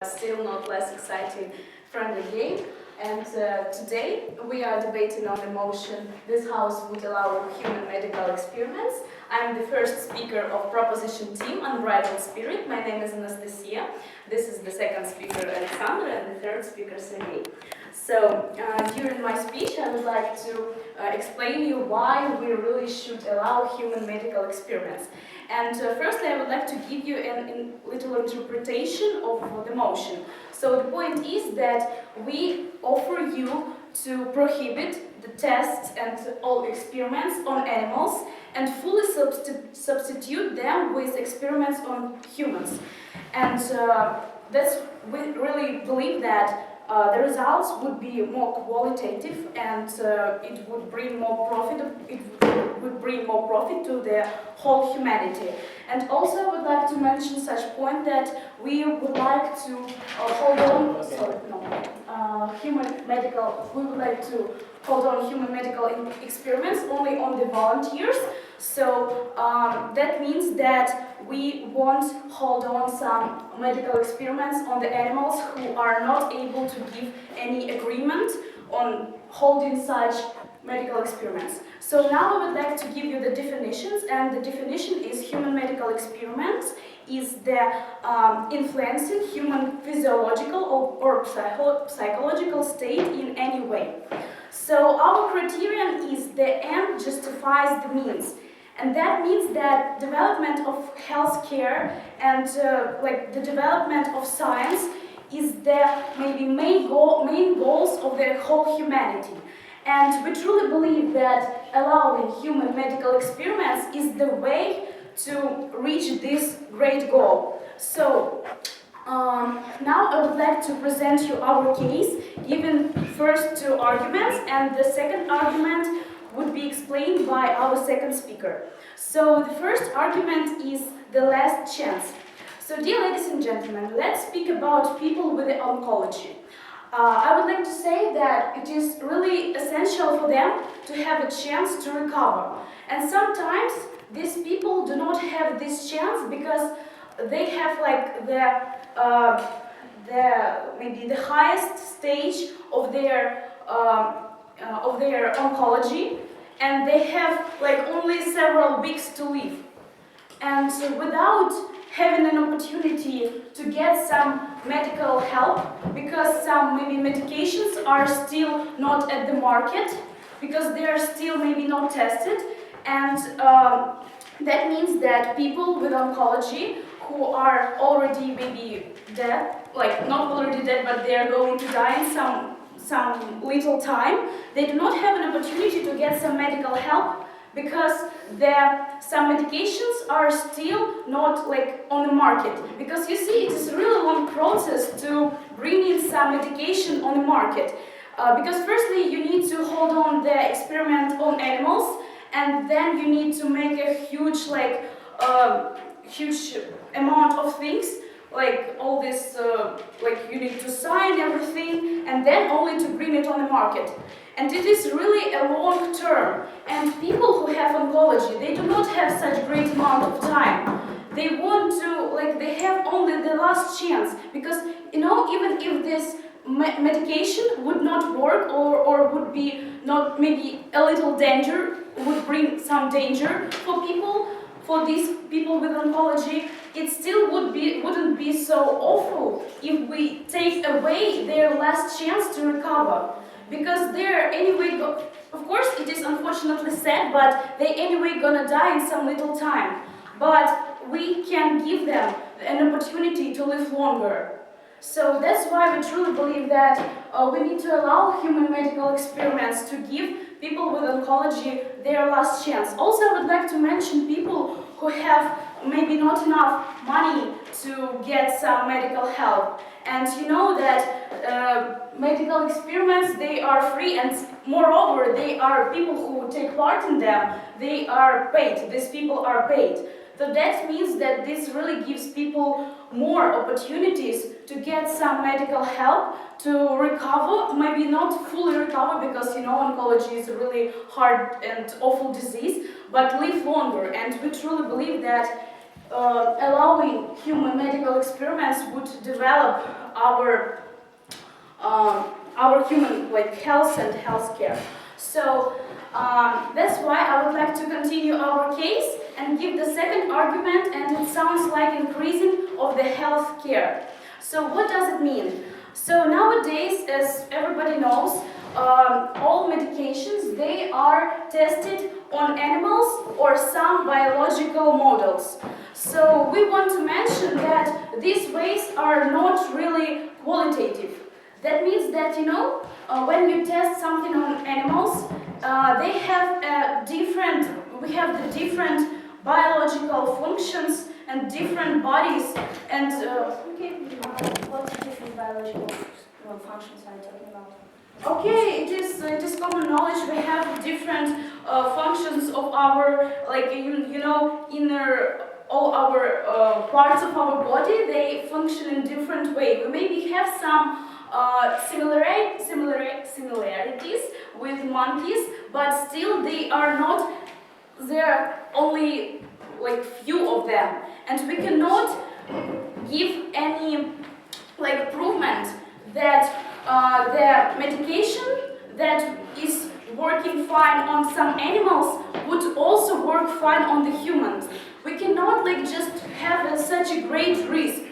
Still not less exciting, friendly game. And today we are debating on the motion, this house would allow human medical experiments. I'm the first speaker of proposition team, Unbridled Spirit. My name is Anastasia. This is the second speaker, Alexandra, and the third speaker, Sergey. So during my speech, I would like to explain you why we really should allow human medical experiments. And firstly, I would like to give you a little interpretation of the motion. So the point is that we offer you to prohibit the tests and all experiments on animals and fully substitute them with experiments on humans. And we really believe that the results would be more qualitative and it would bring more profit. It would bring more profit to the whole humanity. And also, I would like to mention such point that we would like to hold on. We would like to hold on human medical experiments only on the volunteers. So that means that we won't hold on some medical experiments on the animals who are not able to give any agreement on holding such medical experiments. So now I would like to give you the definitions, and the definition is human medical experiments is the influencing human physiological or psychological state in any way. So our criterion is the end justifies the means. And that means that development of healthcare and the development of science is the maybe main goals of the whole humanity. And we truly believe that allowing human medical experiments is the way to reach this great goal. So now I would like to present you our case, giving first two arguments, and the second argument would be explained by our second speaker. So the first argument is the last chance. So dear ladies and gentlemen, let's speak about people with oncology. I would like to say that it is really essential for them to have a chance to recover. And sometimes these people do not have this chance because they have maybe the highest stage of their oncology, and they have only several weeks to live. And without having an opportunity to get some medical help, because some maybe medications are still not at the market, because they are still maybe not tested, and that means that people with oncology who are already maybe dead, not already dead, but they are going to die in some little time, they do not have an opportunity to get some medical help because some medications are still not on the market. Because you see, it is a really long process to bring in some medication on the market. Because firstly, you need to hold on the experiment on animals, and then you need to make a huge amount of things, all this, you need to sign everything, and then only to bring it on the market. And it is really a long term. And people who have oncology, they do not have such great amount of time. They want to, they have only the last chance. Because, even if this medication would not work or would be not maybe a little danger, would bring some danger for these people with oncology, it still wouldn't be so awful if we take away their last chance to recover. Because they're anyway, of course it is unfortunately sad, but they anyway gonna die in some little time. But we can give them an opportunity to live longer. So that's why we truly believe that we need to allow human medical experiments to give people with oncology their last chance. Also, I would like to mention people who have maybe not enough money to get some medical help. And you know that medical experiments, they are free, and moreover, they are people who take part in them, they are paid. These people are paid. So that means that this really gives people more opportunities to get some medical help, to recover, maybe not fully recover, because oncology is a really hard and awful disease, but live longer. And we truly believe that allowing human medical experiments would develop our human health and healthcare. So that's why I would like to continue our case and give the second argument, and it sounds like increasing of the health care. So what does it mean? So nowadays, as everybody knows, all medications, they are tested on animals or some biological models. So we want to mention that these ways are not really qualitative. That means that, when you test something on animals, they have we have the different biological functions and different bodies. And what different biological functions are you talking about? Okay, it is common knowledge. We have different functions of our, inner, all our parts of our body. They function in different way. We maybe have some similarities with monkeys, but still they are not. There are only few of them, and we cannot give any provement that the medication that is working fine on some animals would also work fine on the humans. We cannot just have such a great risk.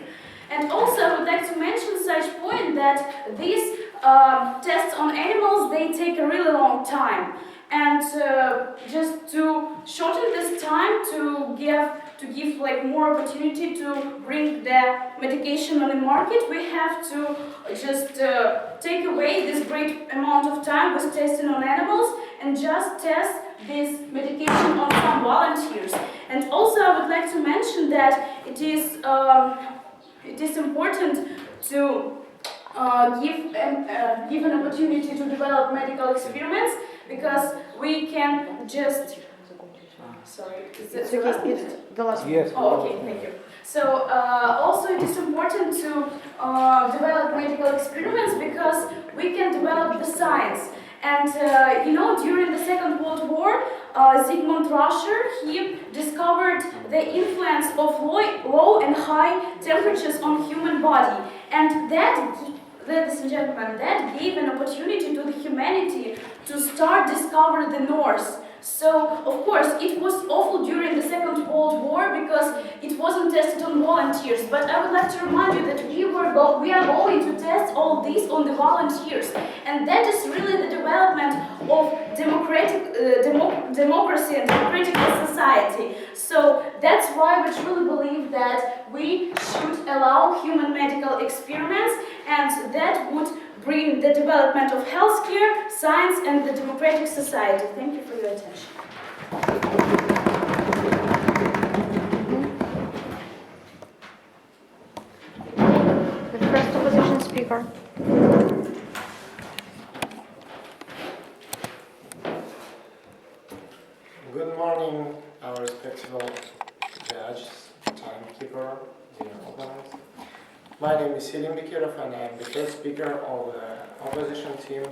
And also I would like to mention such point that these tests on animals, they take a really long time. And just to shorten this time, to give more opportunity to bring the medication on the market, we have to just take away this great amount of time with testing on animals and just test this medication on some volunteers. And also I would like to mention that it is important to give an opportunity to develop medical experiments, because we can just... Sorry, is it the last minute? The last Yes. Oh, okay, thank you. So also it is important to develop medical experiments, because we can develop the science. And during the Second World War, Sigmund Rascher, he discovered the influence of low and high temperatures on human body, and ladies and gentlemen, that gave an opportunity to the humanity to start discover the North. So, of course, it was awful during the Second World War because it wasn't tested on volunteers. But I would like to remind you that we are going to test all this on the volunteers. And that is really the development of democracy and democratic society. So that's why we truly believe that we should allow human medical experiments, and that would bring the development of healthcare, science, and the democratic society. Thank you for your attention. The first opposition speaker. Good morning, our respectable judges, timekeeper, dear opponents. My name is Selim Bekirov, and I am the first speaker of the opposition team.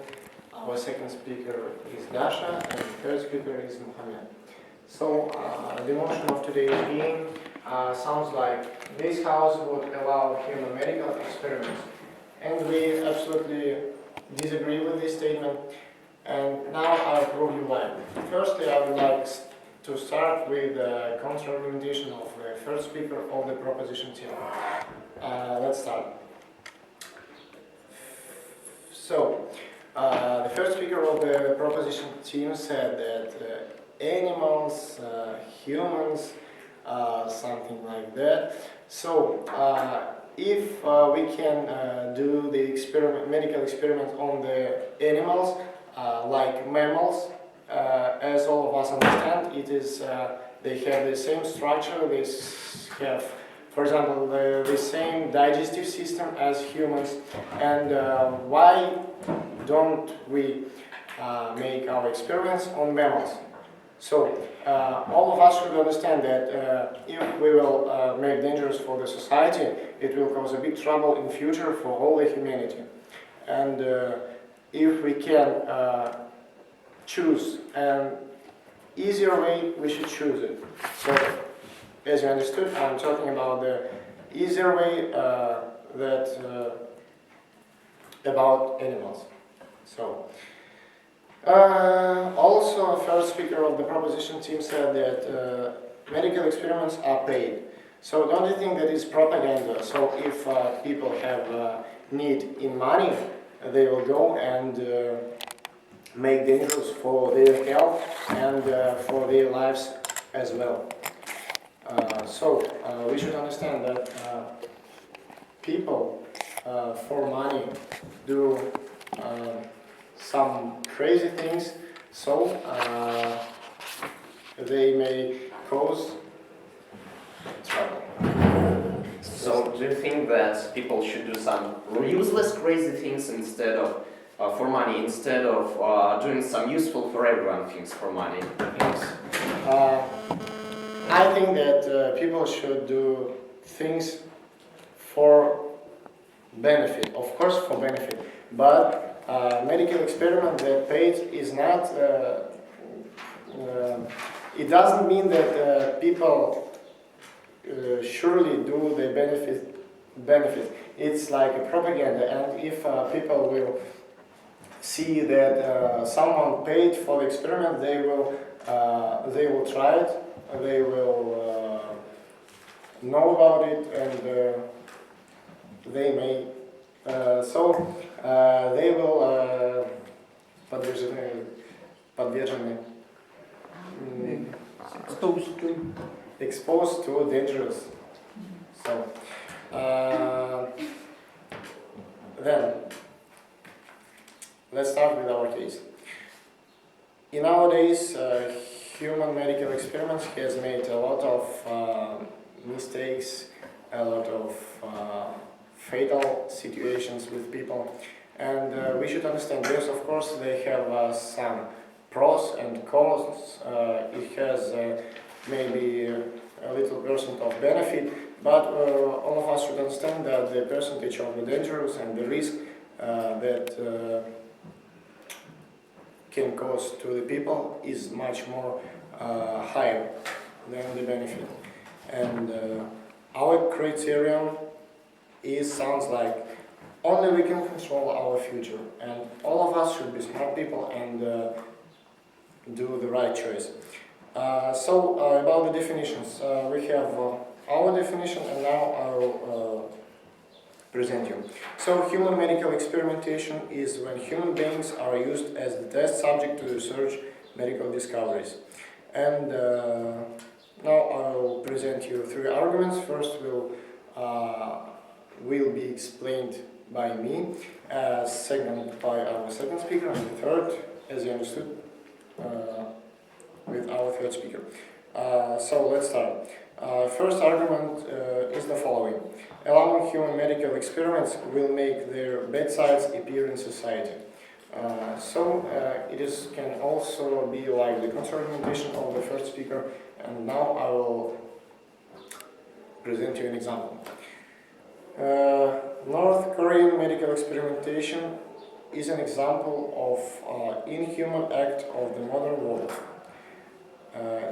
Our second speaker is Dasha, and the third speaker is Mohammed. So the motion of today's meeting sounds like this house would allow human medical experiments. And we absolutely disagree with this statement. And now I'll prove you why. Firstly, I would like to start with the counter-argumentation of the first speaker of the proposition team. Let's start. So, the first speaker of the proposition team said that animals, humans, something like that. So, if we can do the medical experiment on the animals, like mammals, as all of us understand, it is they have the same structure. They have, for example, the same digestive system as humans. And why don't we make our experiments on mammals? So all of us should understand that if we will make dangerous for the society, it will cause a big trouble in future for all the humanity. And if we can choose an easier way, we should choose it. So, as you understood, I'm talking about the easier way that about animals. So, also, first speaker of the proposition team said that medical experiments are paid. So don't you think that is propaganda? So if people have need in money, they will go and make dangerous for their health and for their lives as well. So we should understand that people for money do some crazy things, so they may cause trouble. So do you think that people should do some useless crazy things instead of for money, instead of doing some useful for everyone things for money? Yes. I think that people should do things for benefit, of course for benefit, but medical experiment that paid is not, it doesn't mean that people surely do the benefit. It's like a propaganda, and if people will see that someone paid for the experiment, they will try it, they will know about it, and they may they will подвержены exposed to dangerous. So then let's start with our case. In nowadays, human medical experiments has made a lot of mistakes, a lot of fatal situations with people, and we should understand this. Of course, they have some pros and cons. It has maybe a little percent of benefit, but all of us should understand that the percentage of the dangers and the risk that can cause to the people is much more higher than the benefit. And our criterion sounds like only we can control our future, and all of us should be smart people and do the right choice. So about the definitions, we have our definition, and now I will present you. So human medical experimentation is when human beings are used as the test subject to research medical discoveries. And now I will present you three arguments. First will be explained by me, second by our second speaker, and the third, as you understood, with our third speaker. So let's start. First argument is the following. Allowing human medical experiments will make their bedsides appear in society. It can also be like the counter-argumentation of the first speaker, and now I will present you an example. North Korean medical experimentation is an example of inhuman act of the modern world.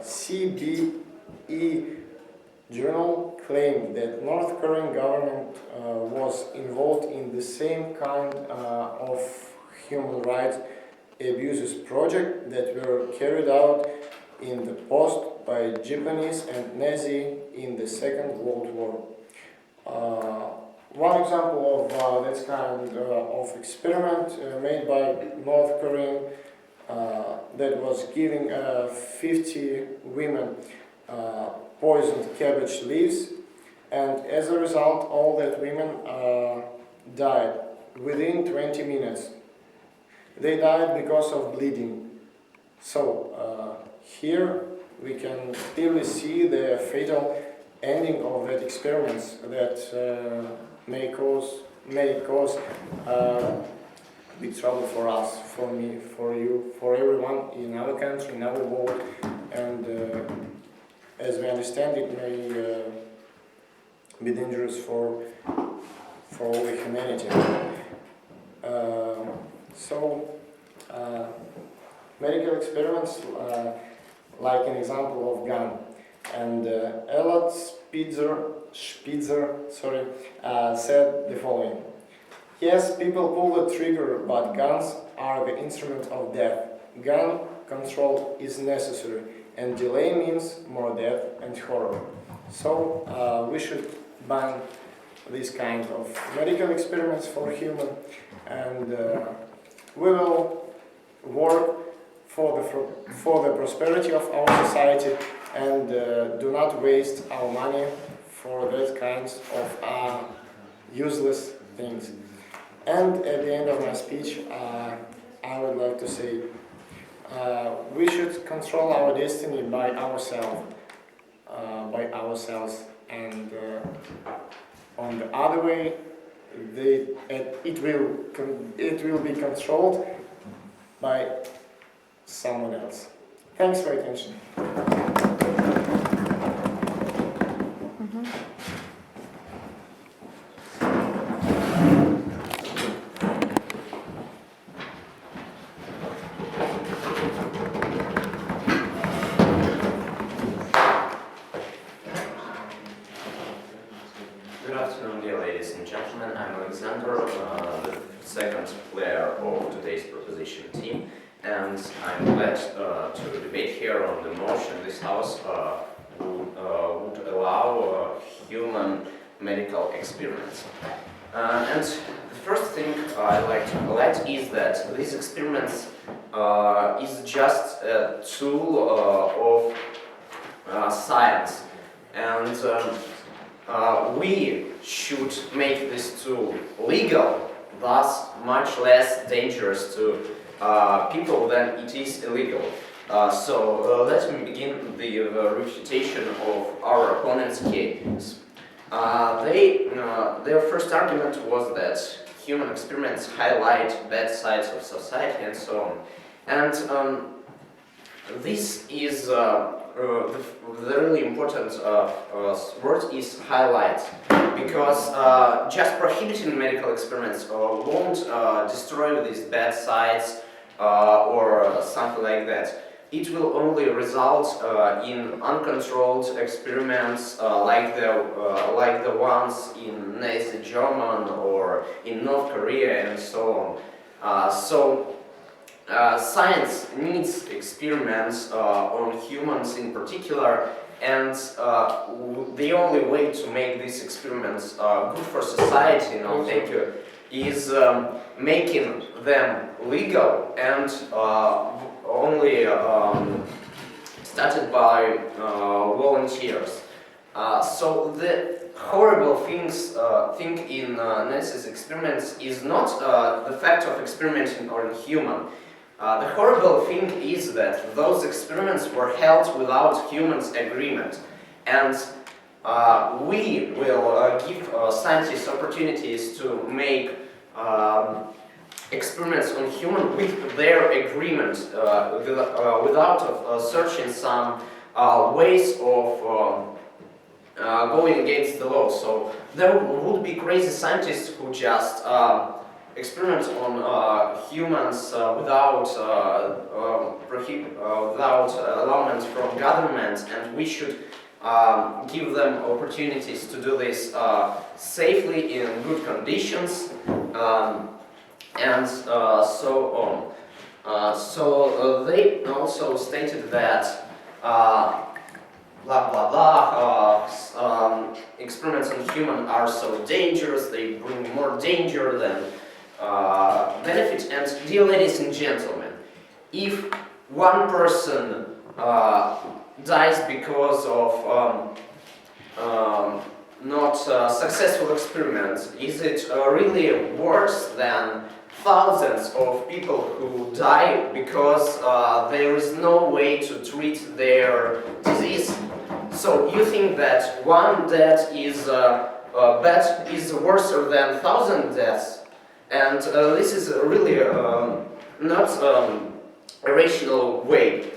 CBE journal claimed that North Korean government was involved in the same kind of human rights abuses project that were carried out in the post by Japanese and Nazi in the Second World War. One example of this kind of experiment made by North Korean that was giving 50 women poisoned cabbage leaves, and as a result all that women died within 20 minutes. They died because of bleeding. So here we can clearly see the fatal ending of that experiments that may cause big trouble for us, for me, for you, for everyone in our country, in our world, and as we understand, it may be dangerous for all the humanity. Medical experiments, like an example of gun, and Elliot Spitzer said the following. Yes, people pull the trigger, but guns are the instrument of death. Gun control is necessary, and delay means more death and horror. So we should ban this kind of medical experiments for human, and we will work for the prosperity of our society, and do not waste our money for that kinds of useless things. And at the end of my speech, I would like to say we should control our destiny by ourselves, and on the other way, it will be controlled by someone else. Thanks for your attention. Good afternoon, dear ladies and gentlemen. I'm Alexander, the second player of today's proposition team, and I'm glad to debate here on the motion this House would allow human medical experiments. And the first thing I'd like to highlight is that these experiments is just a tool of science, and we should make this tool legal, thus much less dangerous to people than it is illegal. So let me begin the refutation of our opponent's case. Their first argument was that human experiments highlight bad sides of society and so on. And this is the really important word is highlight, because just prohibiting medical experiments won't destroy these bad sides or something like that. It will only result in uncontrolled experiments like the ones in Nazi Germany or in North Korea and so on. Science needs experiments on humans in particular, and the only way to make these experiments good for society, thank you, is making them legal and only started by volunteers. So the horrible thing in Nancy's experiments is not the fact of experimenting on human. The horrible thing is that those experiments were held without humans' agreement, and we will give scientists opportunities to make experiments on human with their agreement, without searching some ways of going against the law. So there would be crazy scientists who just experiment on humans without allowance from government, and we should give them opportunities to do this safely in good conditions, and so on. So they also stated that experiments on human are so dangerous, they bring more danger than benefit. And dear ladies and gentlemen, if one person dies because of not successful experiments, is it really worse than thousands of people who die because there is no way to treat their disease? So you think that one death is worse than 1,000 deaths? And this is really not a rational way.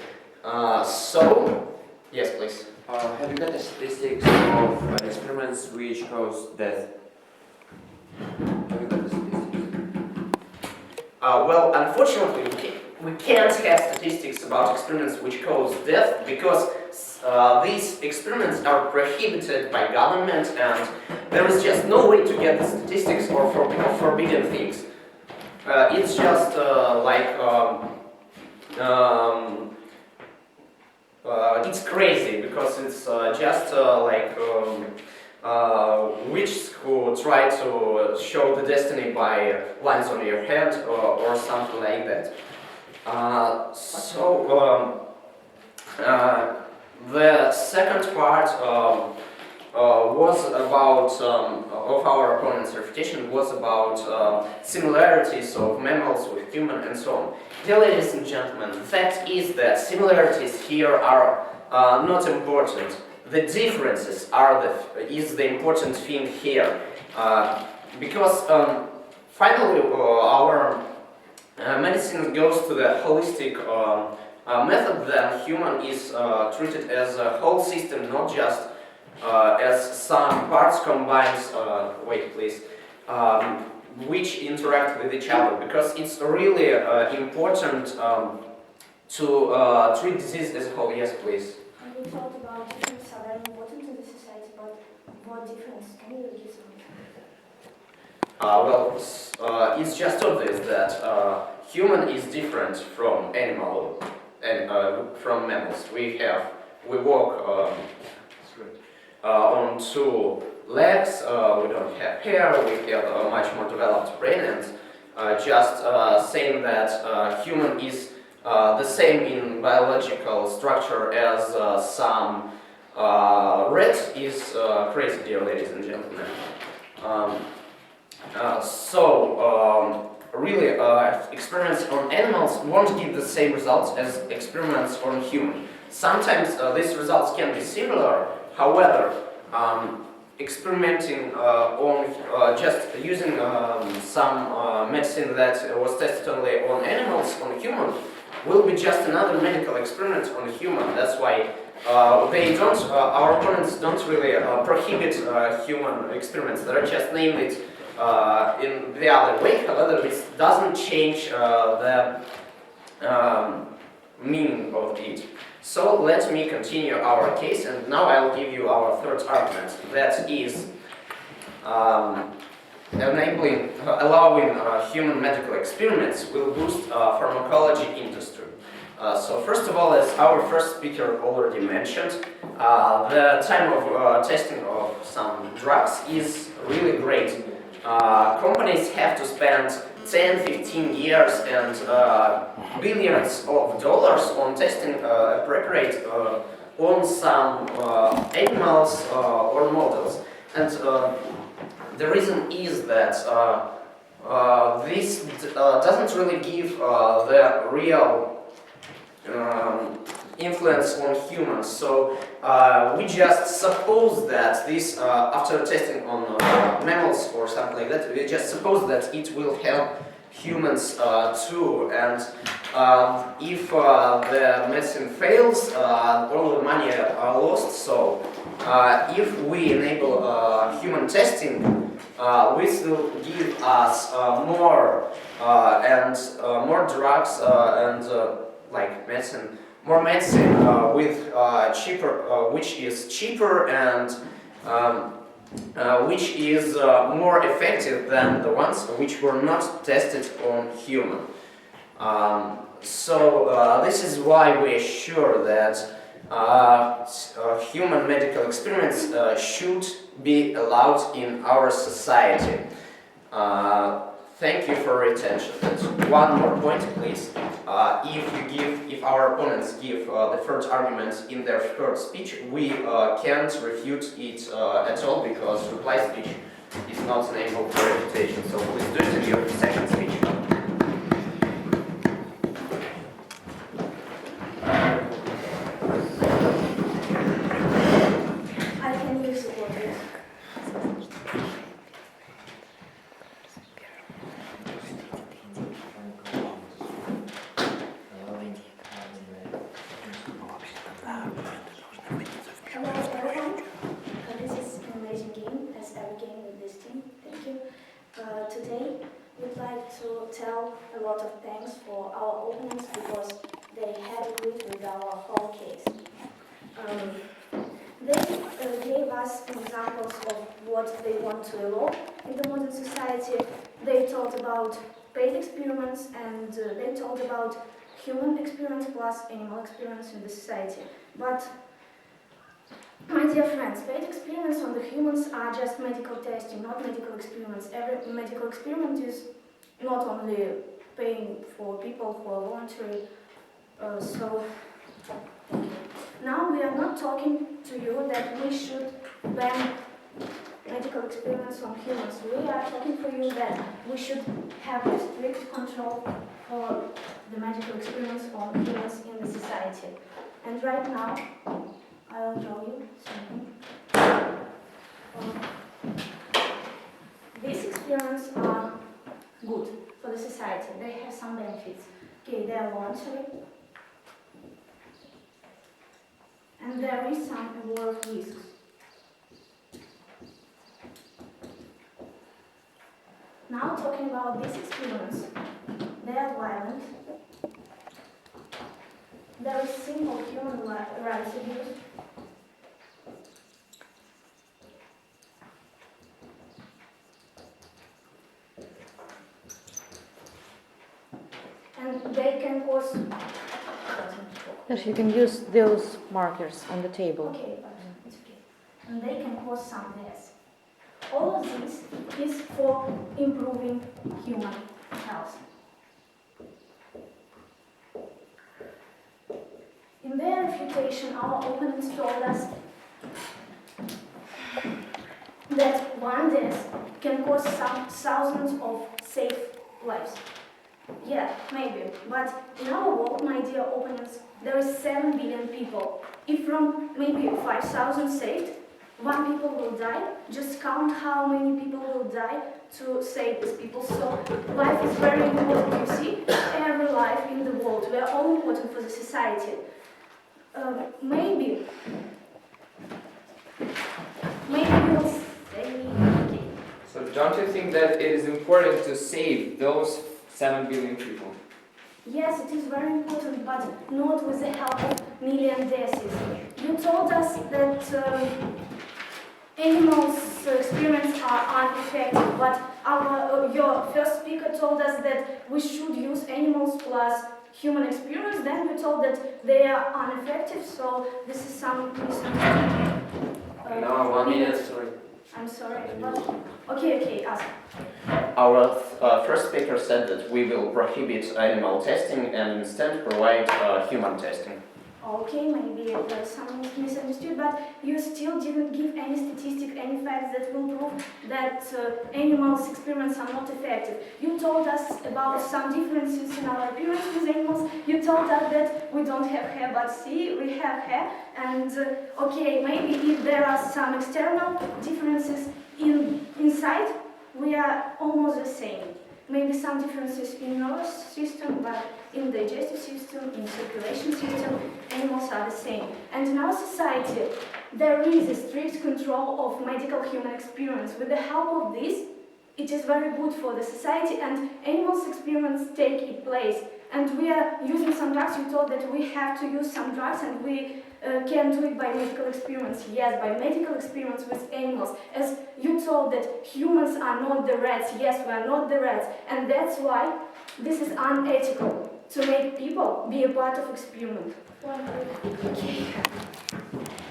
So, yes, please. Have you got the statistics of experiments which cause death? Have you got the statistics? Well, unfortunately, we can't have statistics about experiments which cause death, because these experiments are prohibited by government, and there is just no way to get the statistics or forbidden things. It's just it's crazy because it's just witches who try to show the destiny by lines on your head or something like that. The second part was about of our opponent's refutation was about similarities of mammals with human and so on. Dear ladies and gentlemen, the fact is that similarities here are not important. The differences is the important thing here, because finally our medicine goes to the holistic method. Then human is treated as a whole system, not just as some parts combined. Wait, please. Which interact with each other, because it's really important to treat disease as a whole. Yes, please. We talked about differences are very important to the society, but what difference? Can you give some? It's just obvious that human is different from animal and from mammals. We walk on two legs. We don't have hair. We have a much more developed brain, and just saying that human is the same in biological structure as some rats is crazy, dear ladies and gentlemen. Really, experiments on animals won't give the same results as experiments on human. Sometimes these results can be similar. However, experimenting on just using some medicine that was tested only on animals, on human, will be just another medical experiment on human. That's why our opponents don't really prohibit human experiments. They're just named it in the other way. However, this doesn't change the meaning of it. So let me continue our case, and now I'll give you our third argument. That is allowing human medical experiments will boost pharmacology industry. So first of all, as our first speaker already mentioned, the time of testing of some drugs is really great. Companies have to spend 10-15 years and billions of dollars on testing a preparate on some animals or models. And the reason is that this doesn't really give the real influence on humans. So we just suppose that this, after testing on mammals or something like that, we just suppose that it will help humans too. And if the medicine fails, all the money are lost. So if we enable human testing, this will give us more drugs and like medicine. More medicine with which is cheaper and which is more effective than the ones which were not tested on human. This is why we are sure that human medical experiments should be allowed in our society. Thank you for your attention. And one more point, please. If our opponents give the third argument in their third speech, we can't refute it at all, because reply speech is not enabled for refutation. So please do it in your second speech. I can use the word. Hello everyone, this is an amazing game, as every game with this team, thank you. Today we'd like to tell a lot of thanks for our opponents, because they had agreed with our whole case. They gave us examples of what they want to allow in the modern society. They talked about paid experiments and they talked about human experience plus animal experience in the society. But, my dear friends, paid experiments on the humans are just medical testing, not medical experiments. Every medical experiment is not only paying for people who are voluntary. Now we are not talking to you that we should ban medical experiments on humans. We are talking for you that we should have a strict control for the medical experiments on humans in the society. And right now, I will show you something. These experiments are good for the society. They have some benefits. Okay, they are voluntary. And there is some war of risks. Now talking about these experiments, they are violent. There is simple human rights abuse. And they can cause... Yes, you can use those markers on the table. Okay, but it's okay. And they can cause some deaths. All of this is for improving human health. In their refutation, our opponents told us that one death can cause some thousands of safe lives. Yeah, maybe. But in our world, my dear opponents, there is 7 billion people. If from maybe 5,000 saved, 1 people will die, just count how many people will die to save these people. So life is very important, you see. Every life in the world, we are all important for the society. Maybe we will say, okay. So don't you think that it is important to save those 7 billion people? Yes, it is very important, but not with the help of million deaths. You told us that animals' experiments are ineffective, but your first speaker told us that we should use animals plus human experiments. Then you told that they are ineffective, so this is some misunderstanding. No, 1 minute, sorry. I'm sorry, but okay, ask. Our first speaker said that we will prohibit animal testing and instead provide human testing. Okay, maybe there's some misunderstood, but you still didn't give any statistic, any facts that will prove that animals' experiments are not effective. You told us about some differences in our appearance with animals. You told us that we don't have hair, but see, we have hair. And okay, maybe if there are some external differences inside, we are almost the same. Maybe some differences in nervous system, but in digestive system, in circulation system, animals are the same. And in our society, there is a strict control of medical human experiments. With the help of this, it is very good for the society, and animals' experiments take its place. And we are using some drugs. You told that we have to use some drugs, and we can do it by medical experiments. Yes, by medical experiments with animals. As you told that humans are not the rats. Yes, we are not the rats. And that's why this is unethical, to make people be a part of experiment. Okay.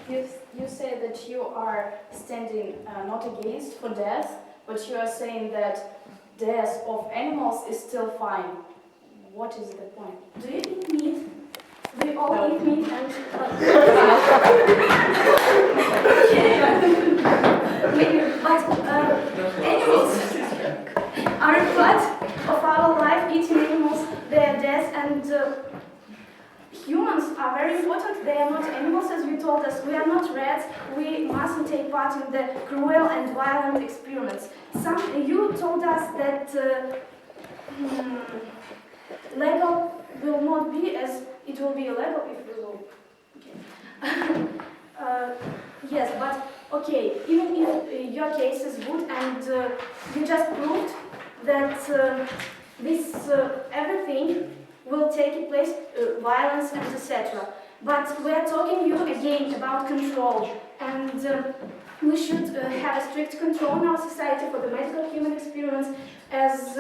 You say that you are standing not against for death, but you are saying that death of animals is still fine. What is the point? Do you eat meat? We all eat meat and... But animals are a part of our life. Eating animals, they are death, and humans are very important. They are not animals, as you told us. We are not rats. We mustn't take part in the cruel and violent experiments. You told us that Lego will not be as it will be illegal if we will. Okay. Yes, but okay, even if your case is good and you just proved that this everything will take place, violence and etc. But we are talking you again about control. And we should have a strict control in our society for the medical human experience, as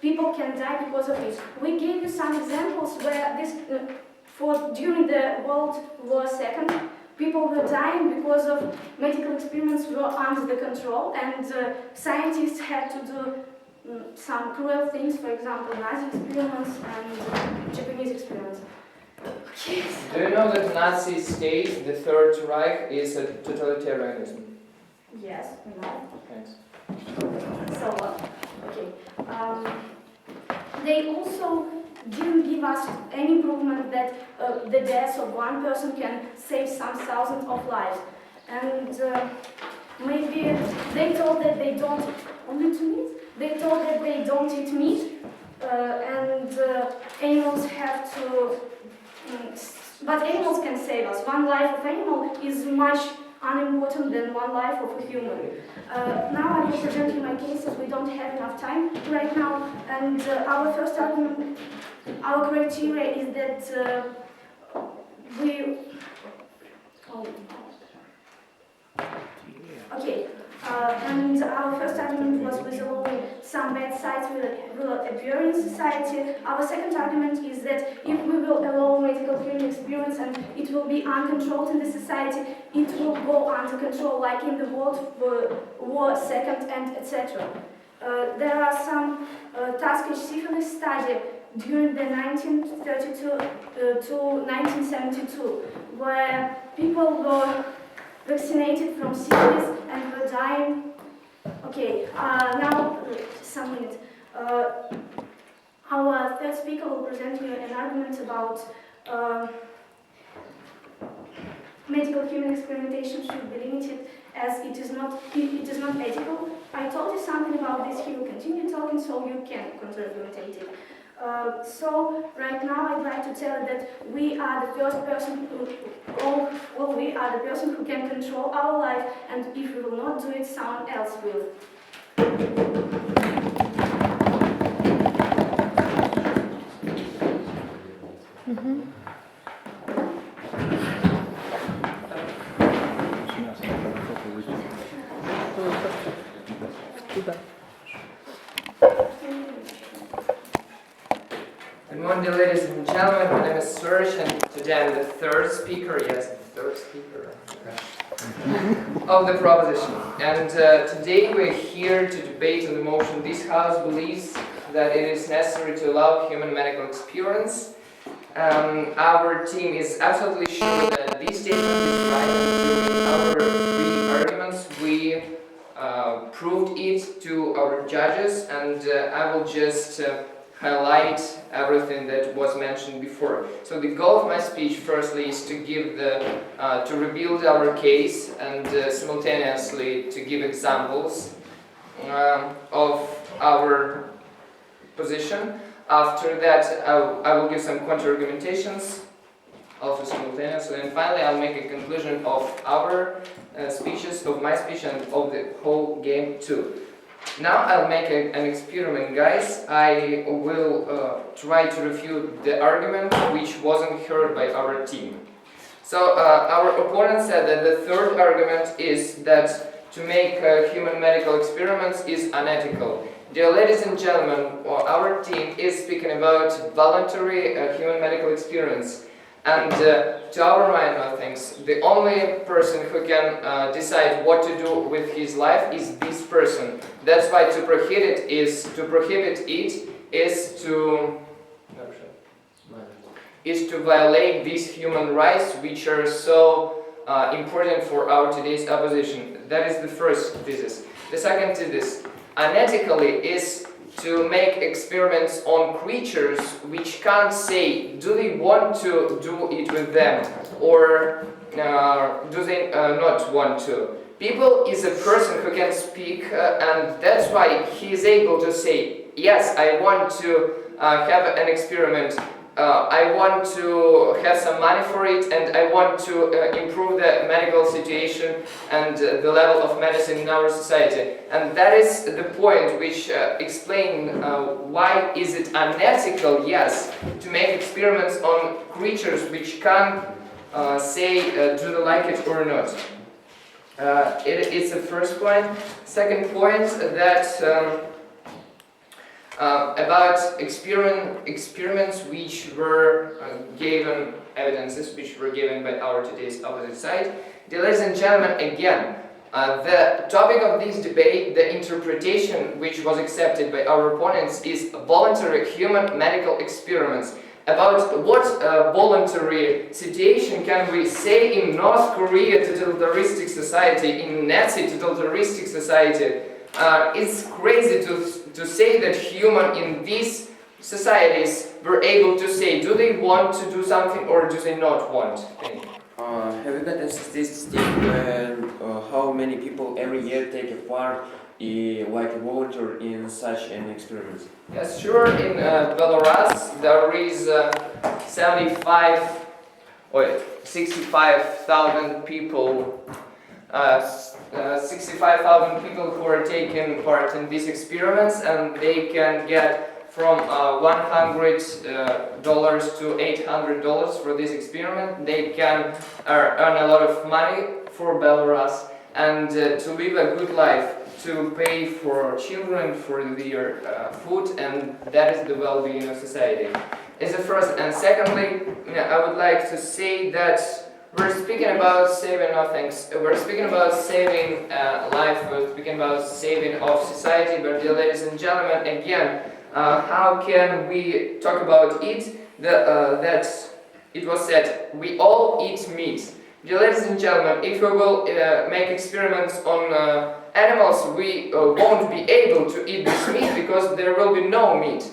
people can die because of it. We gave you some examples where this, during the World War II, people were dying because of medical experiments were under the control, and scientists had to do some cruel things, for example, Nazi experiments and Japanese experiments. Okay. Do you know that Nazi state, the Third Reich, is a totalitarianism? Yes, we know. Thanks. So what? Okay. They also didn't give us any improvement that the death of one person can save some thousands of lives. And maybe they told that they don't only to meat. They told that they don't eat meat, and animals have to. But animals can save us. One life of animal is much unimportant than one life of a human. Now I will present you my cases. We don't have enough time right now. And our first argument, our criteria is that we... Okay. And our first argument was with allowing some bad sides will appear in society. Our second argument is that if we will allow medical human experience and it will be uncontrolled in the society, it will go under control, like in the World War II and etc. There are some Tuskegee syphilis study during the 1932 to 1972, where people were vaccinated from syphilis and were dying. Okay, now some minutes. Our third speaker will present you an argument about medical human experimentation should be limited as it is not ethical. I told you something about this. He will continue talking, so you can counter-argumentate it. So right now I'd like to tell you that we are the first person we are the person who can control our life, and if we will not do it, someone else will. Good morning, ladies and gentlemen. My name is Serge, and today I'm the third speaker. Yes, the third speaker of the proposition. And today we're here to debate on the motion: this House believes that it is necessary to allow human medical experience. Our team is absolutely sure that this statement is right, and during our three arguments we proved it to our judges, and I will just highlight everything that was mentioned before. So the goal of my speech, firstly, is to give to rebuild our case and simultaneously to give examples of our position. After that, I will give some counter-argumentations, also simultaneously, and finally I'll make a conclusion of our speeches, of my speech, and of the whole game too. Now I'll make an experiment, guys. I will try to refute the argument which wasn't heard by our team. So our opponent said that the third argument is that to make human medical experiments is unethical. Dear ladies and gentlemen, our team is speaking about voluntary human medical experience. And to our mind, I think, the only person who can decide what to do with his life is this person. That's why to prohibit it is to violate these human rights which are so important for our today's opposition. That is the first thesis. The second thesis, unethically, is to make experiments on creatures which can't say do they want to do it with them or do they not want to. People is a person who can speak, and that's why he is able to say, yes, I want to have an experiment, I want to have some money for it, and I want to improve the medical situation and the level of medicine in our society. And that is the point which explains why is it unethical, yes, to make experiments on creatures which can't say do they like it or not. It's the first point. Second point that about experiments which were given, evidences which were given by our today's opposite side. Dear ladies and gentlemen, again, the topic of this debate, the interpretation which was accepted by our opponents, is voluntary human medical experiments. About what voluntary situation can we say in North Korea totalitarianistic society, in Nazi totalitarianistic society? It's crazy to say that human in these societies were able to say, do they want to do something or do they not want? Have you got a statistic when how many people every year take a part like a volunteer in such an experiment? Yes, sure. In Belarus, there is 65,000 people. 65,000 people who are taking part in these experiments, and they can get from $100 to $800 for this experiment. They can earn a lot of money for Belarus and to live a good life, to pay for children, for their food, and that is the well-being of society. Is the first. And secondly, I would like to say that we're speaking about saving things. We're speaking about saving life. We're speaking about saving of society. But dear ladies and gentlemen, again, how can we talk about it? That it was said we all eat meat. Dear ladies and gentlemen, if we will make experiments on animals, we won't be able to eat this meat because there will be no meat.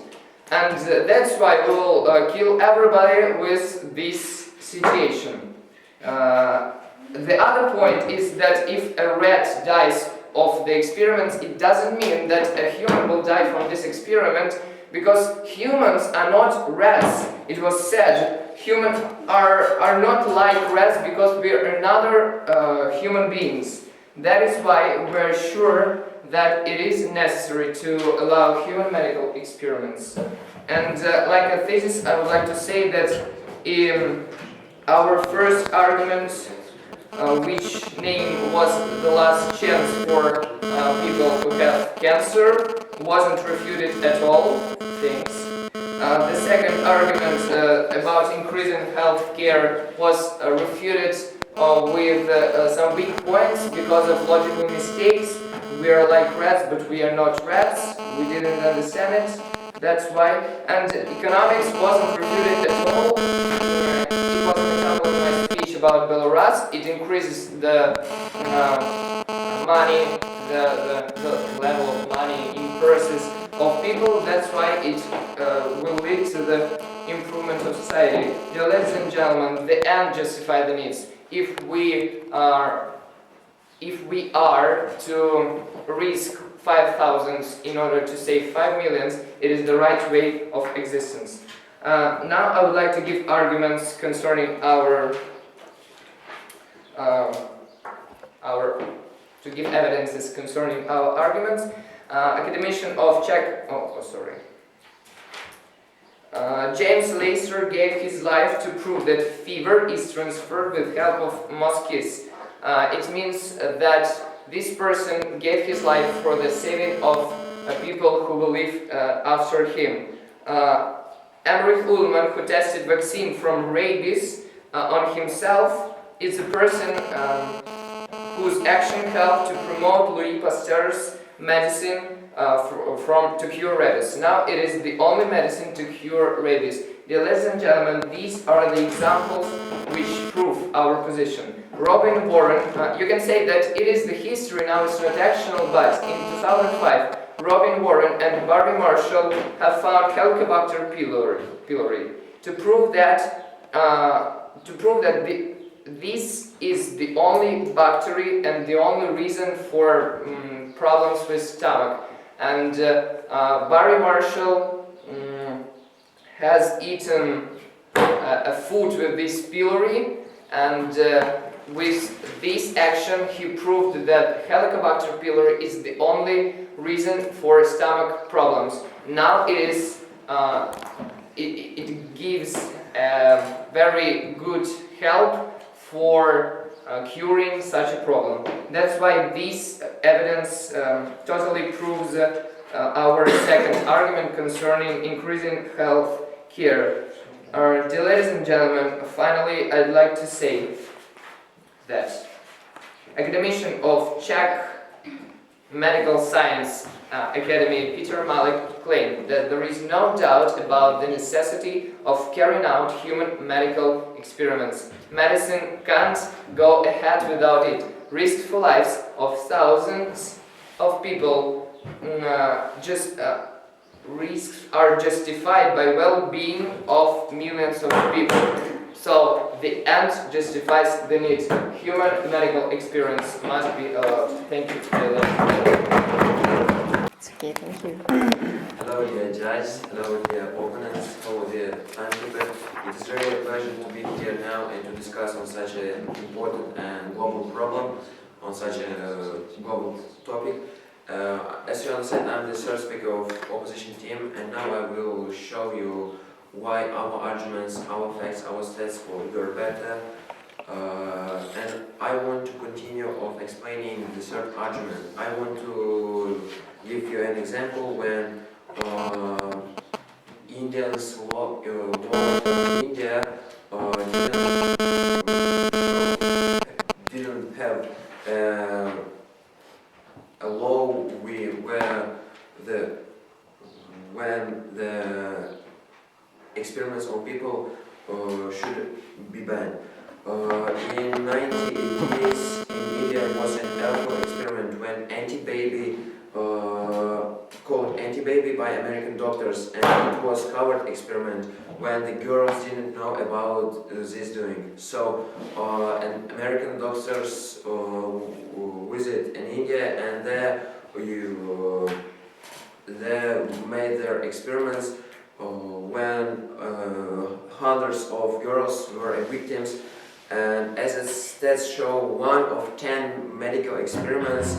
And that's why we will kill everybody with this situation. The other point is that if a rat dies of the experiments, it doesn't mean that a human will die from this experiment, because humans are not rats. It was said humans are not like rats because we are another human beings. That is why we're sure that it is necessary to allow human medical experiments. And like a thesis, I would like to say that in our first argument, which name was the last chance for people who have cancer, wasn't refuted at all. Thanks. The second argument about increasing health care was refuted with some weak points because of logical mistakes. We are like rats, but we are not rats. We didn't understand it. That's why. And economics wasn't refuted at all. It was an example of my speech about Belarus. It increases the money, the level of money in purses of people. That's why it will lead to the improvement of society. Dear ladies and gentlemen, the end justifies the means. If we are to risk 5,000 in order to save 5 million, it is the right way of existence. Now I would like to give arguments concerning to give evidences concerning our arguments. Academician of Czech. James Lacer gave his life to prove that fever is transferred with help of mosquitoes. It means that this person gave his life for the saving of people who will live after him. Emmerich Ullmann, who tested vaccine from rabies on himself, is a person whose action helped to promote Louis Pasteur's medicine to cure rabies. Now it is the only medicine to cure rabies. Dear ladies and gentlemen, these are the examples which prove our position. Robin Warren, you can say that it is the history now, it's not actional, but in 2005, Robin Warren and Barry Marshall have found Helicobacter pylori to prove that this is the only bacteria and the only reason for problems with stomach. And Barry Marshall has eaten a food with this pylori, and with this action he proved that Helicobacter pylori is the only reason for stomach problems. Now it gives very good help for curing such a problem. That's why this evidence totally proves our second argument concerning increasing health care. Dear ladies and gentlemen, finally I'd like to say that academician of Czech Medical Science Academy Peter Malik claimed that there is no doubt about the necessity of carrying out human medical experiments. Medicine can't go ahead without it. Risks for lives of thousands of people risks are justified by well-being of millions of people. So the end justifies the need. Human medical experience must be allowed. Thank you. It's okay, thank you. Hello dear judges, hello dear opponents, hello dear timekeeper. It is really a pleasure to be here now and to discuss on such an important and global problem, on such a global topic. As you understand, I'm the third speaker of opposition team, and now I will show you why our arguments, our facts, our stats were better. And I want to continue of explaining the third argument. I want to give you an example when Indians law in India didn't have a law when the experiments on people should be banned. In 1980s, in India was an alcohol experiment when anti-baby, called anti-baby by American doctors, and it was covered experiment when the girls didn't know about this doing. So, and American doctors visit in India, and they made their experiments when hundreds of girls were victims, and as its stats show, 1 of 10 medical experiments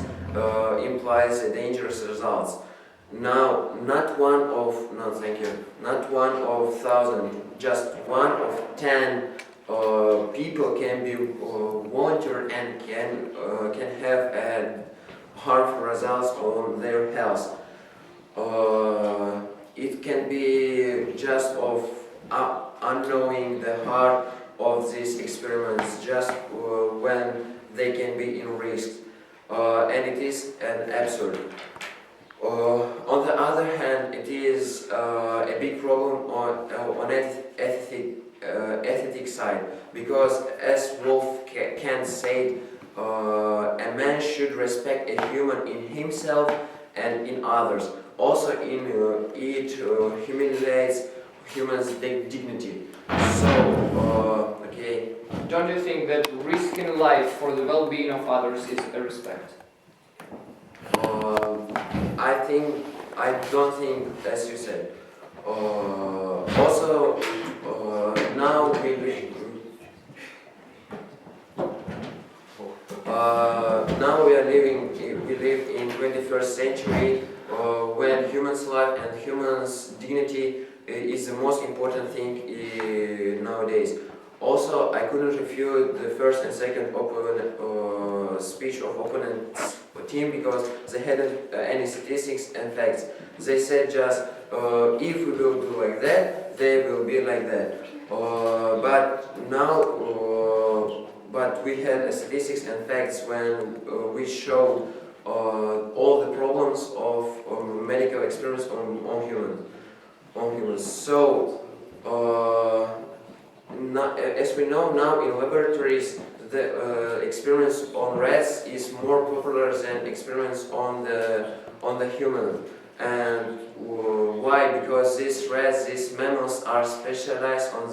implies a dangerous results. Now, not one of 1,000, just 1 of 10 people can be volunteer and can have harmful results on their health. It can be just of unknowing the heart of these experiments, just when they can be in risk, and it is an absurd. On the other hand, it is a big problem on ethic side, because as Wolf can say, a man should respect a human in himself and in others. Also, it humiliates humans' dignity. So, okay. Don't you think that risking life for the well-being of others is a respect? I don't think, as you said. Also, now we live in 21st century when human's life and human's dignity is the most important thing nowadays. Also, I couldn't refute the first and second speech of opponent's team because they hadn't any statistics and facts. They said just, if we will do like that, they will be like that. But we had statistics and facts when we showed all the problems of medical experiments on humans. So, as we know now in laboratories, the experiments on rats is more popular than experiments on the human. And why? Because these rats, these mammals, are specialized on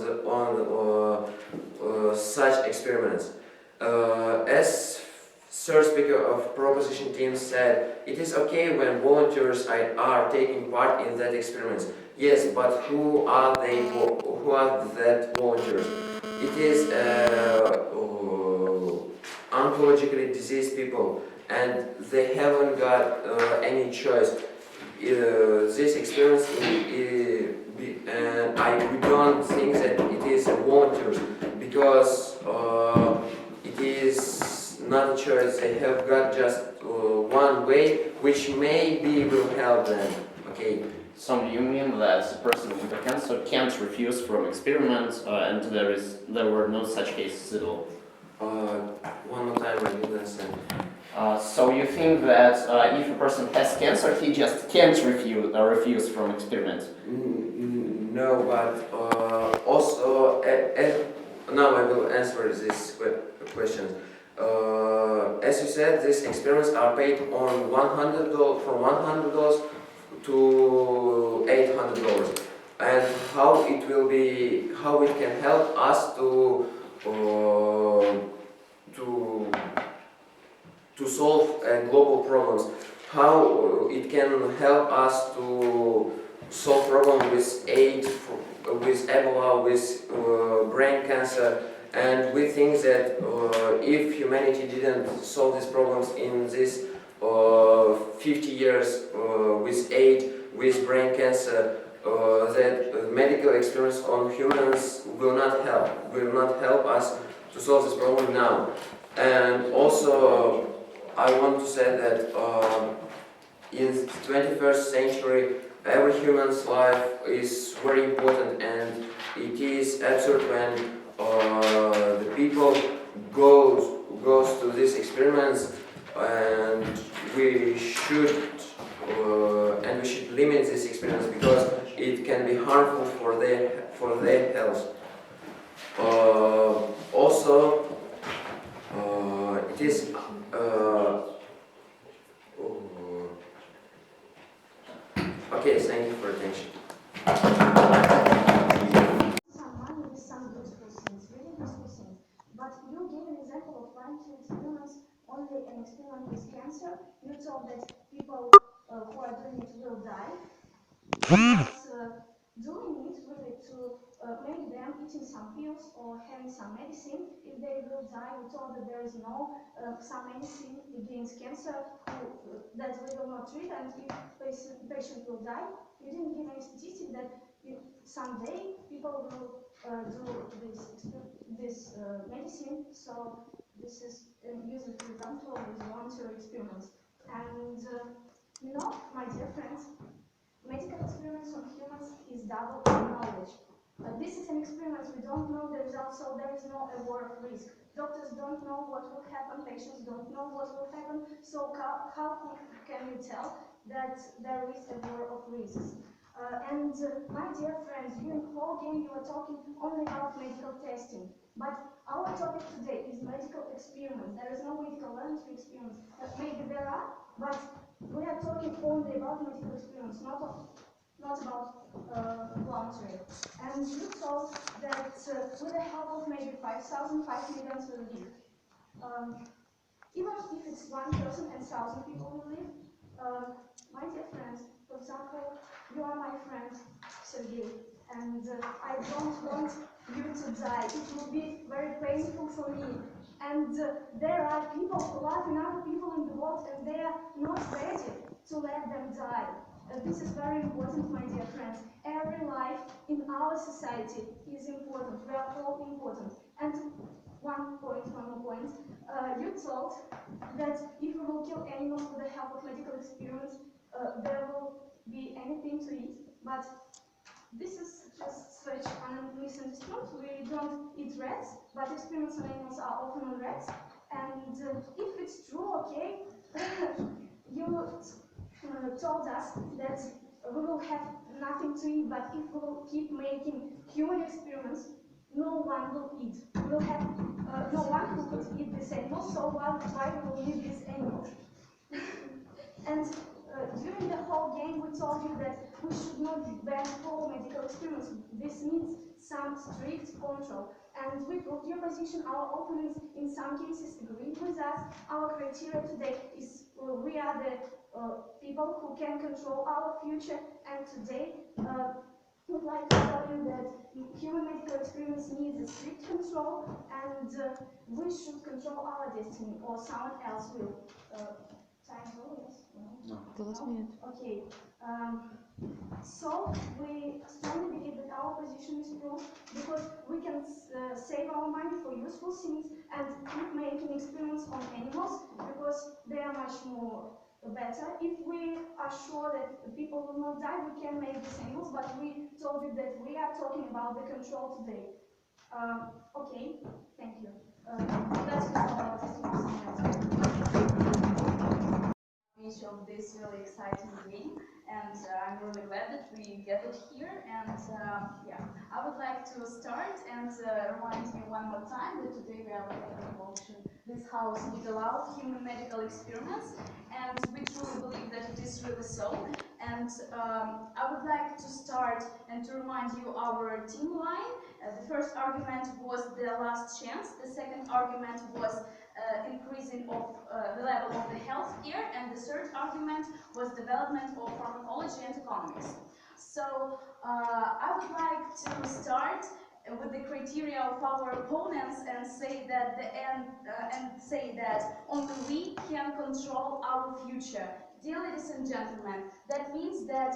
such experiments. As third speaker of proposition team said, it is okay when volunteers are taking part in that experiments. Yes, but who are they? Who are that volunteers? It is oncologically diseased people, and they haven't got any choice. This experience, we don't think that it is volunteers, because it is not a choice. They have got just one way, which maybe will help them. Okay. So you mean that a person with a cancer can't refuse from experiments, and there were no such cases at all? One more time, I didn't understand. So you think that if a person has cancer, he just can't refuse from experiments? No, but also now I will answer this question. As you said, these experiments are paid on $100 from $100 to $800, and how it can help us to solve global problems, how it can help us to solve problems with AIDS, with Ebola, with brain cancer, and we think that if humanity didn't solve these problems in this 50 years with AIDS, with brain cancer, that medical experiments on humans will not help us to solve this problem now. And also, I want to say that in the 21st century, every human's life is very important, and it is absurd when the people goes to these experiments, and we should limit these experiments because it can be harmful for their health. Also, it is okay. Thank you for attention. Some money with some useful things, really useful things. But you gave an example of one to experiments, only an experiment with cancer. You told that people who are doing it will die. But doing it really to make them eating some pills or having some medicine, if they will die, you told that there is no some medicine against cancer that we will not treat, and if patient will die, you didn't give any statistic that someday people will do this medicine. So this is used as an example of voluntary experiments. And my dear friends, medical experiments on humans is double knowledge. This is an experiment, we don't know the results, so there is no award of risk. Doctors don't know what will happen, patients don't know what will happen, so how can you tell that there is a award of risks? My dear friends, during the whole game you are talking only about medical testing, but our topic today is medical experiments. There is no medical laboratory experiments. Maybe there are, but we are talking only about medical experiments, not about voluntary. And you told that with the help of maybe 5,000, 5 million will live. Even if it's one person and 1,000 people will live, my dear friends, for example, you are my friend, Sergey, and I don't want you to die. It will be very painful for me. And there are people who love another people in the world, and they are not ready to let them die. This is very important, my dear friends. Every life in our society is important. We are all important. And one more point. You told that if we will kill animals with the help of medical experiments, there will be anything to eat. But this is just such a misunderstood. We don't eat rats, but experiments on animals are often on rats. And if it's true, okay, you told us that we will have nothing to eat, but if we will keep making human experiments, no one will eat. We will have no one who could eat these animals, so why we will need these animals? And during the whole game, we told you that we should not ban all medical experiments. This means some strict control. And we put your position, our opponents in some cases agreed with us. Our criteria today is we are the people who can control our future, and today would like to tell you that human medical experiments need a strict control, and we should control our destiny, or someone else will. Time yes? No. Okay. So we strongly believe that our our position is true, because we can save our money for useful things and keep making experiments on animals, because they are much more better. If we are sure that people will not die, we can make these animals, but we told you that we are talking about the control today. Okay, thank you. That's about Each of this really exciting game, and I'm really glad that we gathered here. And yeah, I would like to start and remind you one more time that today we are putting in motion this house would allow human medical experiments, and we truly believe that it is really so. And I would like to start and to remind you our team line. The first argument was the last chance. The second argument was increasing of the level of the healthcare, and the third argument was development of pharmacology and economics. So I would like to start with the criteria of our opponents and say that only we can control our future. Dear ladies and gentlemen, that means that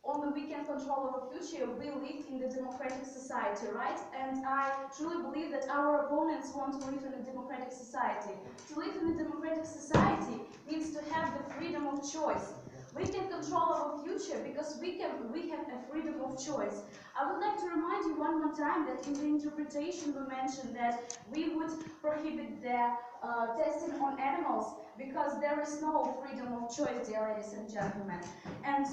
only we can control our future. We live in the democratic society, right? And I truly believe that our opponents want to live in a democratic society. To live in a democratic society means to have the freedom of choice. We can control our future because we have a freedom of choice. I would like to remind you one more time that in the interpretation we mentioned that we would prohibit the testing on animals because there is no freedom of choice, dear ladies and gentlemen. And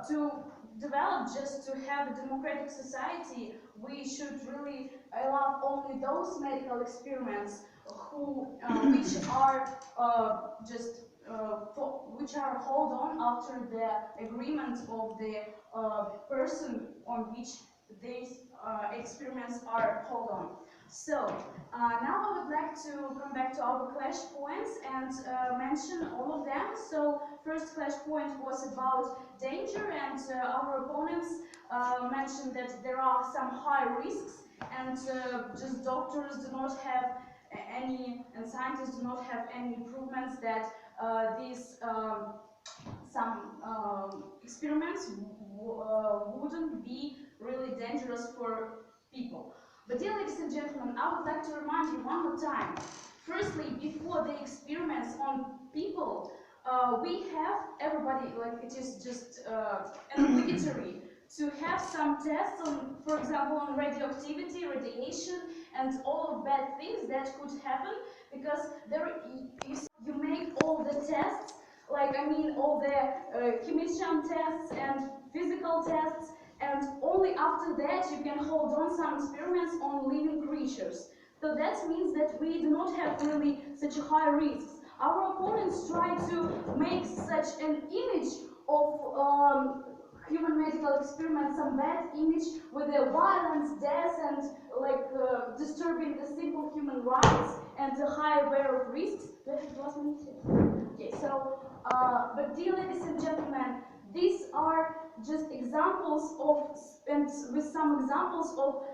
to develop, just to have a democratic society, we should really allow only those medical experiments which are which are held on after the agreement of the person on which these experiments are held on. So now I would like to come back to our clash points and mention all of them. So first clash point was about danger, and our opponents mentioned that there are some high risks, and just doctors do not have any, and scientists do not have any improvements that these experiments wouldn't be really dangerous for people. But dear ladies and gentlemen, I would like to remind you one more time. Firstly, before the experiments on people, we have everybody, like it is just obligatory to have some tests on, for example, on radioactivity, radiation, and all of bad things that could happen, because you make all the tests, all the chemistry tests and physical tests, and only after that you can hold on some experiments on living creatures. So that means that we do not have really such high risks. Our opponents try to make such an image of human medical experiments, some bad image with the violence, death, and disturbing the simple human rights and the high aware of risks. Do I have the last minute? Okay, so, but dear ladies and gentlemen, these are just examples of, and with some examples of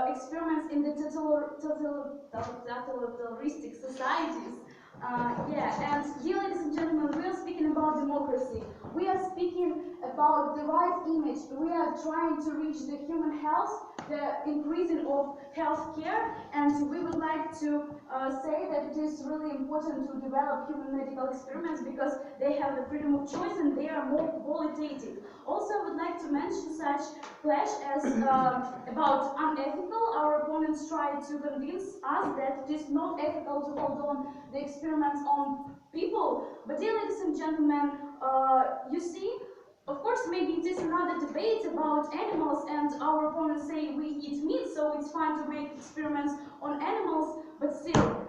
experiments in the totalitarian societies. And dear ladies and gentlemen, we are speaking about democracy. We are speaking about the right image. We are trying to reach the human health, the increasing of health care, and we would like to say that it is really important to develop human medical experiments because they have the freedom of choice and they are more qualitative. Also, I would like to mention such clash as about unethical. Our opponents try to convince us that it is not ethical to hold on the experiments on people. But dear ladies and gentlemen, you see, of course, maybe it is another debate about animals, and our opponents say we eat meat, so it's fine to make experiments on animals, but still,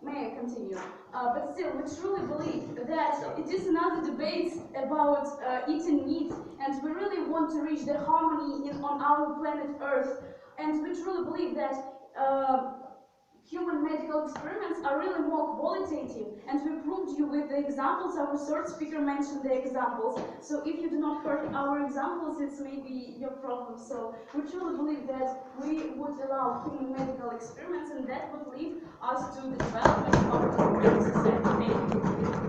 may I continue? But still, we truly believe that it is another debate about eating meat, and we really want to reach the harmony on our planet Earth, and we truly believe that human medical experiments are really more qualitative, and we proved you with the examples. Our third speaker mentioned the examples, so if you do not heard our examples, it's maybe your problem. So we truly believe that we would allow human medical experiments, and that would lead us to the development of our democratic society. Thank you.